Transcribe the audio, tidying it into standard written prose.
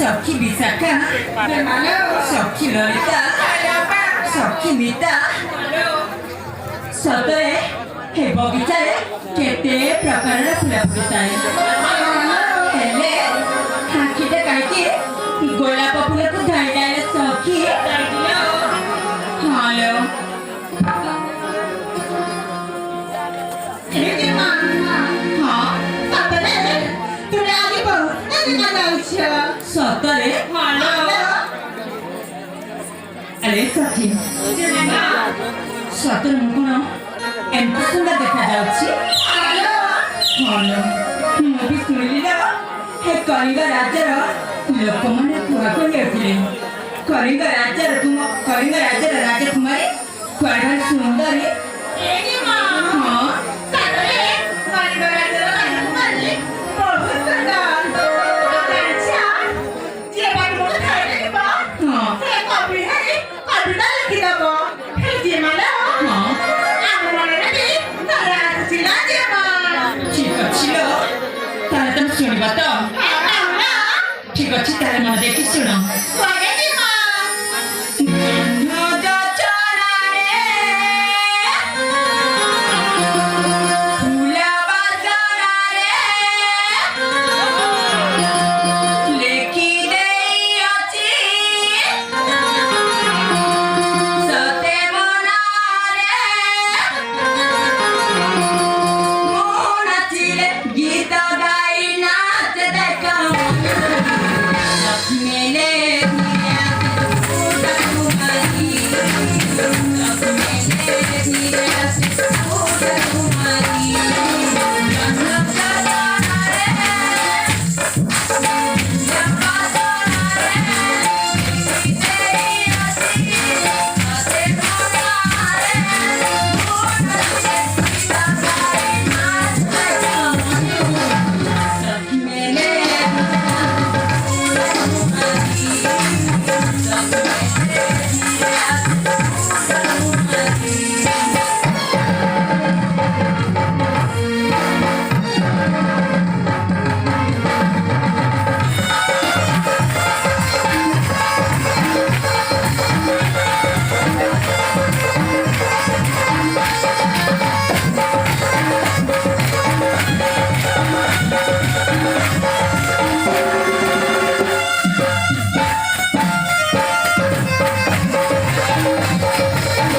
ସଖୀ ବିଶାଖା ସଖୀ ଲଳିତା ସଖୀ ମିତା ସତରେ ହେ ବଗିଚାରେ କେତେ ପ୍ରକାରର ଫୁଲ ଫୁଟିଥାଏ ହେଲେ ଆଖିଟା କାହିଁକି ଗୋଲାପ ଫୁଲକୁ ଧାଇଁଲାରେ ସଖୀ ହ୍ୟାଲୋ ସତରେ ଆରେ ସଖୀ ସତରେ ମୁଁ କଣ ଏମିତି ସୁନ୍ଦର ଦେଖାଯାଉଛି ମୁଁ ବି ଶୁଣିଲି ନା ହେ କଳିଙ୍ଗ ରାଜ୍ୟର ଲୋକମାନେ କୁହାକୁ ହେଉଥିଲେ କଳିଙ୍ଗ ରାଜ୍ୟର ରାଜକୁମାରୀ କୁଆଡ଼େ ସୁନ୍ଦରୀ ଠିକ ଅଛି ତାହେଲେ ମନ ଦେଖି ଶୁଣ